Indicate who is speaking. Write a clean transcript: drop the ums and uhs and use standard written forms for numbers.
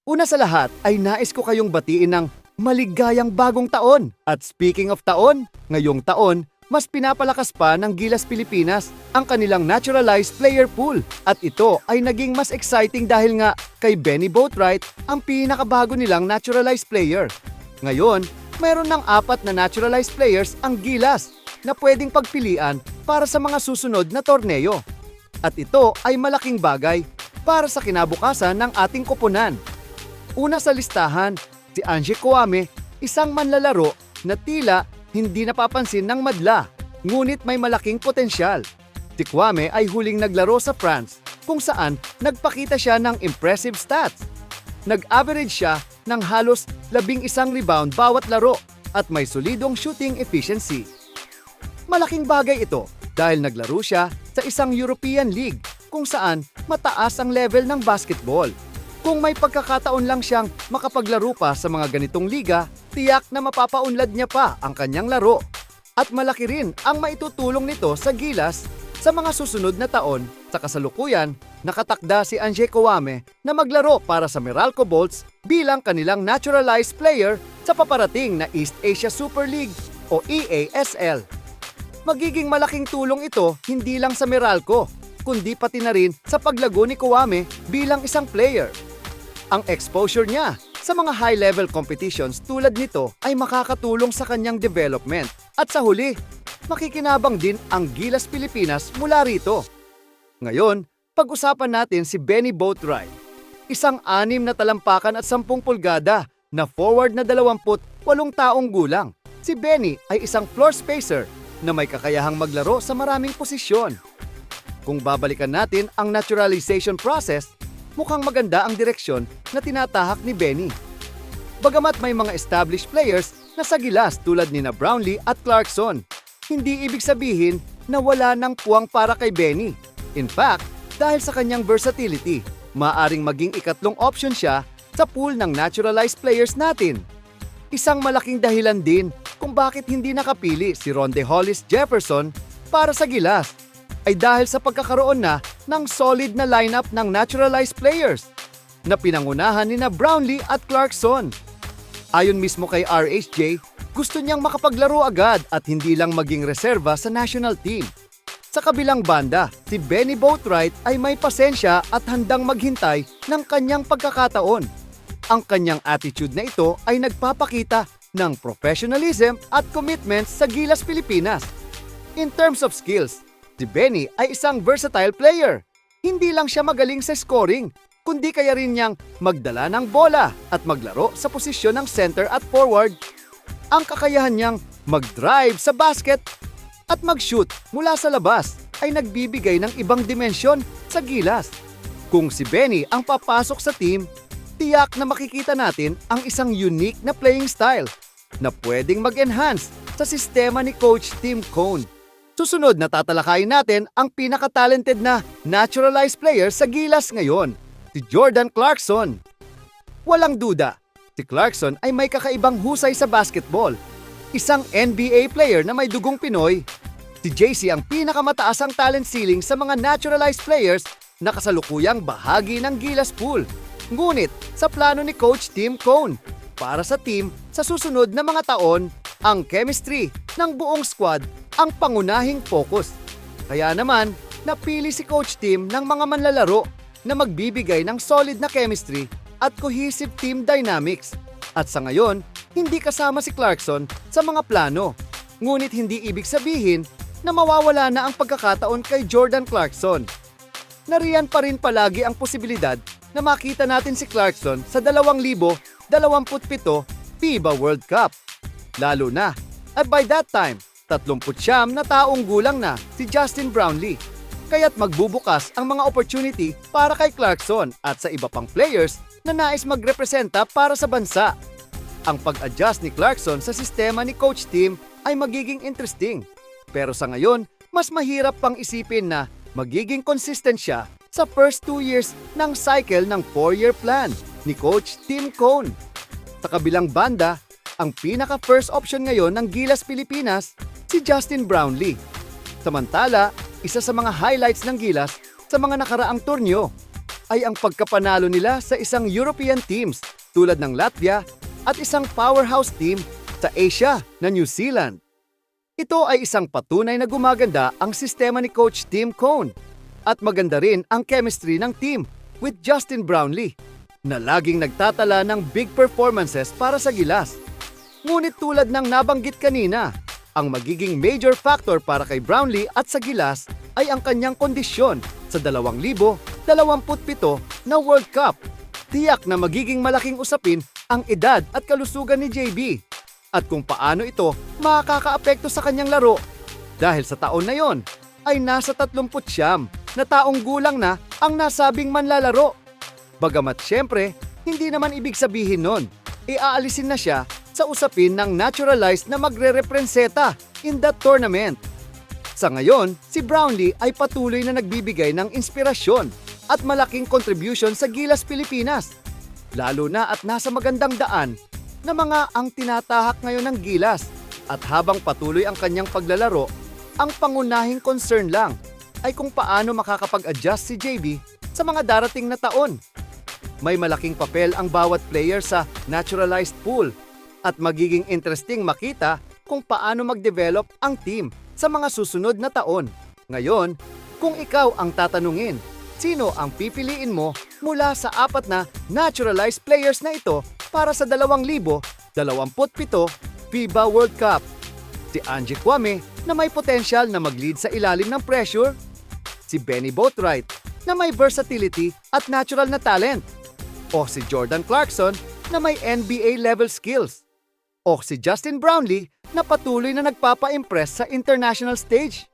Speaker 1: Una sa lahat ay nais ko kayong batiin ng maligayang bagong taon. At speaking of taon, ngayong taon, mas pinapalakas pa ng Gilas Pilipinas ang kanilang naturalized player pool. At ito ay naging mas exciting dahil nga kay Benny Boatwright ang pinakabago nilang naturalized player. Ngayon, mayroon ng 4 na naturalized players ang Gilas na pwedeng pagpilian para sa mga susunod na torneo. At ito ay malaking bagay para sa kinabukasan ng ating koponan. Una sa listahan, si Ange Kouame, isang manlalaro na tila hindi napapansin ng madla, ngunit may malaking potensyal. Si Kouame ay huling naglaro sa France kung saan nagpakita siya ng impressive stats. Nag-average siya ng halos 11 rebound bawat laro at may solidong shooting efficiency. Malaking bagay ito dahil naglaro siya sa isang European League kung saan mataas ang level ng basketball. Kung may pagkakataon lang siyang makapaglaro pa sa mga ganitong liga, tiyak na mapapaunlad niya pa ang kanyang laro. At malaki rin ang maitutulong nito sa Gilas sa mga susunod na taon. Sa kasalukuyan, nakatakda si Ange Kouame na maglaro para sa Meralco Bolts bilang kanilang naturalized player sa paparating na East Asia Super League o EASL. Magiging malaking tulong ito hindi lang sa Meralco, kundi pati na rin sa paglago ni Kouame bilang isang player. Ang exposure niya sa mga high-level competitions tulad nito ay makakatulong sa kanyang development. At sa huli, makikinabang din ang Gilas Pilipinas mula rito. Ngayon, pag-usapan natin si Benny Boatwright. Isang 6 na talampakan at 10 pulgada na forward na 28 taong gulang. Si Benny ay isang floor spacer na may kakayahang maglaro sa maraming posisyon. Kung babalikan natin ang naturalization process, mukhang maganda ang direksyon na tinatahak ni Benny. Bagamat may mga established players na sa Gilas tulad ni na Brownlee at Clarkson, hindi ibig sabihin na wala ng puwang para kay Benny. In fact, dahil sa kanyang versatility, maaring maging ikatlong option siya sa pool ng naturalized players natin. Isang malaking dahilan din kung bakit hindi nakapili si Ronde Hollis Jefferson para sa Gilas ay dahil sa pagkakaroon na ng solid na lineup ng naturalized players na pinangunahan ni na Brownlee at Clarkson. Ayon mismo kay RHJ, gusto niyang makapaglaro agad at hindi lang maging reserva sa national team. Sa kabilang banda, si Benny Boatwright ay may pasensya at handang maghintay ng kanyang pagkakataon. Ang kanyang attitude na ito ay nagpapakita ng professionalism at commitment sa Gilas Pilipinas. In terms of skills, si Benny ay isang versatile player. Hindi lang siya magaling sa scoring, kundi kaya rin niyang magdala ng bola at maglaro sa posisyon ng center at forward. Ang kakayahan niyang mag-drive sa basket at mag-shoot mula sa labas ay nagbibigay ng ibang dimensyon sa Gilas. Kung si Benny ang papasok sa team, tiyak na makikita natin ang isang unique na playing style na pwedeng mag-enhance sa sistema ni Coach Tim Cone. Susunod na tatalakayin natin ang pinaka-talented na naturalized player sa Gilas ngayon, si Jordan Clarkson. Walang duda, si Clarkson ay may kakaibang husay sa basketball. Isang NBA player na may dugong Pinoy. Si JC ang pinakamataas ang talent ceiling sa mga naturalized players na kasalukuyang bahagi ng Gilas pool. Ngunit sa plano ni Coach Tim Cone, para sa team sa susunod na mga taon, ang chemistry ng buong squad ang pangunahing focus. Kaya naman, napili si Coach Tim ng mga manlalaro na magbibigay ng solid na chemistry at cohesive team dynamics. At sa ngayon, hindi kasama si Clarkson sa mga plano. Ngunit hindi ibig sabihin na mawawala na ang pagkakataon kay Jordan Clarkson. Nariyan pa rin palagi ang posibilidad na makita natin si Clarkson sa 2027 FIBA World Cup. Lalo na, at by that time, 39 na taong gulang na si Justin Brownlee. Kaya't magbubukas ang mga opportunity para kay Clarkson at sa iba pang players na nais magrepresenta para sa bansa. Ang pag-adjust ni Clarkson sa sistema ni Coach Tim ay magiging interesting. Pero sa ngayon, mas mahirap pang isipin na magiging consistent siya sa first 2 years ng cycle ng 4-year plan ni Coach Tim Cone. Sa kabilang banda, ang pinaka-first option ngayon ng Gilas Pilipinas, si Justin Brownlee. Samantala, isa sa mga highlights ng Gilas sa mga nakaraang torneo. ay ang pagkapanalo nila sa isang European teams tulad ng Latvia at isang powerhouse team sa Asia na New Zealand. Ito ay isang patunay na gumaganda ang sistema ni Coach Tim Cone at maganda rin ang chemistry ng team with Justin Brownlee na laging nagtatala ng big performances para sa Gilas. Ngunit tulad ng nabanggit kanina, ang magiging major factor para kay Brownlee at sa Gilas ay ang kanyang kondisyon sa 2027 na World Cup. Tiyak na magiging malaking usapin ang edad at kalusugan ni JB at kung paano ito makakaapekto sa kanyang laro. Dahil sa taon na yon ay nasa 39 na taong gulang na ang nasabing manlalaro. Bagamat syempre, hindi naman ibig sabihin nun, iaalisin na siya sa usapin ng naturalized na magre-representa in that tournament. Sa ngayon, si Brownlee ay patuloy na nagbibigay ng inspirasyon at malaking contribution sa Gilas Pilipinas. Lalo na at nasa magandang daan na mga ang tinatahak ngayon ng Gilas. At habang patuloy ang kanyang paglalaro, ang pangunahing concern lang ay kung paano makakapag-adjust si JB sa mga darating na taon. May malaking papel ang bawat player sa naturalized pool at magiging interesting makita kung paano mag-develop ang team sa mga susunod na taon. Ngayon, kung ikaw ang tatanungin, sino ang pipiliin mo mula sa 4 na naturalized players na ito para sa 2027 FIBA World Cup? Si Angie Kwame na may potensyal na mag-lead sa ilalim ng pressure, si Benny Boatwright na may versatility at natural na talent, o si Jordan Clarkson na may NBA level skills, o si Justin Brownlee na patuloy na nagpapa-impress sa international stage.